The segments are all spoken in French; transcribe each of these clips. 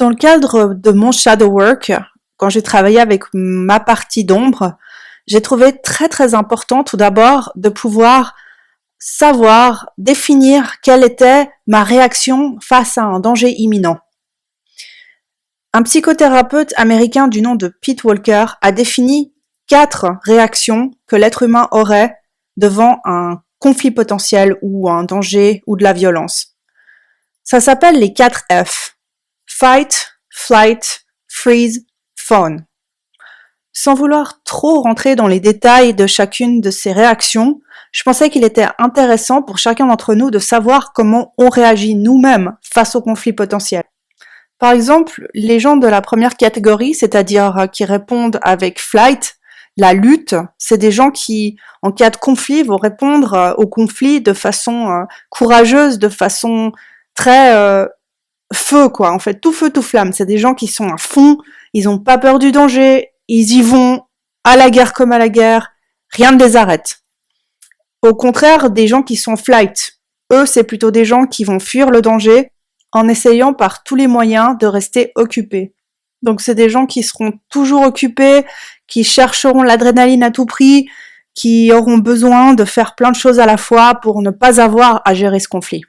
Dans le cadre de mon shadow work, quand j'ai travaillé avec ma partie d'ombre, j'ai trouvé très très important tout d'abord de pouvoir savoir, définir quelle était ma réaction face à un danger imminent. Un psychothérapeute américain du nom de Pete Walker a défini 4 réactions que l'être humain aurait devant un conflit potentiel ou un danger ou de la violence. Ça s'appelle les 4 F. Fight, Flight, Freeze, Fawn. Sans vouloir trop rentrer dans les détails de chacune de ces réactions, je pensais qu'il était intéressant pour chacun d'entre nous de savoir comment on réagit nous-mêmes face au conflit potentiel. Par exemple, les gens de la première catégorie, c'est-à-dire qui répondent avec flight, la lutte, c'est des gens qui, en cas de conflit, vont répondre au conflit de façon courageuse, de façon très feu, quoi. En fait, tout feu, tout flamme. C'est des gens qui sont à fond, ils ont pas peur du danger, ils y vont à la guerre comme à la guerre, rien ne les arrête. Au contraire, des gens qui sont flight, eux, c'est plutôt des gens qui vont fuir le danger en essayant par tous les moyens de rester occupés. Donc c'est des gens qui seront toujours occupés, qui chercheront l'adrénaline à tout prix, qui auront besoin de faire plein de choses à la fois pour ne pas avoir à gérer ce conflit.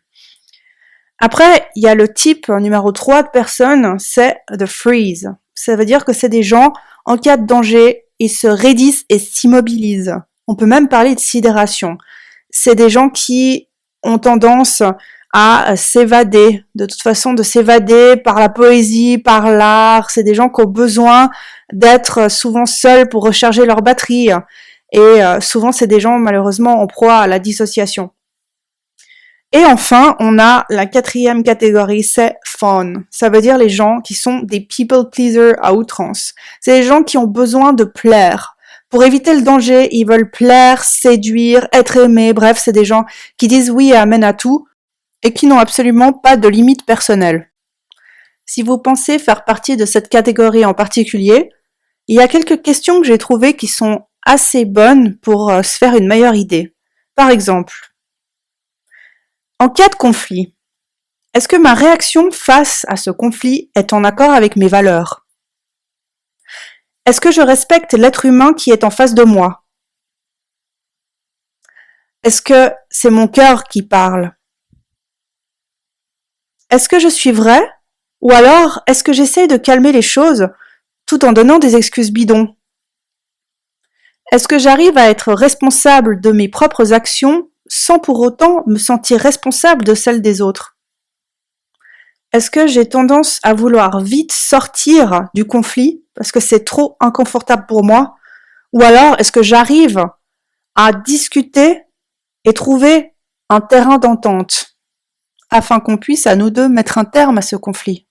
Après, il y a le type numéro 3 de personnes, c'est the freeze. Ça veut dire que c'est des gens, en cas de danger, ils se raidissent et s'immobilisent. On peut même parler de sidération. C'est des gens qui ont tendance à s'évader, de toute façon de s'évader par la poésie, par l'art. C'est des gens qui ont besoin d'être souvent seuls pour recharger leur batterie. Et souvent, c'est des gens malheureusement en proie à la dissociation. Et enfin, on a la 4e catégorie, c'est fawn. Ça veut dire les gens qui sont des people pleasers à outrance. C'est les gens qui ont besoin de plaire. Pour éviter le danger, ils veulent plaire, séduire, être aimés. Bref, c'est des gens qui disent oui et amen à tout et qui n'ont absolument pas de limites personnelles. Si vous pensez faire partie de cette catégorie en particulier, il y a quelques questions que j'ai trouvées qui sont assez bonnes pour se faire une meilleure idée. Par exemple, en cas de conflit, est-ce que ma réaction face à ce conflit est en accord avec mes valeurs? Est-ce que je respecte l'être humain qui est en face de moi? Est-ce que c'est mon cœur qui parle? Est-ce que je suis vraie? Ou alors, est-ce que j'essaye de calmer les choses tout en donnant des excuses bidons? Est-ce que j'arrive à être responsable de mes propres actions sans pour autant me sentir responsable de celles des autres? Est-ce que j'ai tendance à vouloir vite sortir du conflit parce que c'est trop inconfortable pour moi? Ou alors est-ce que j'arrive à discuter et trouver un terrain d'entente afin qu'on puisse à nous deux mettre un terme à ce conflit?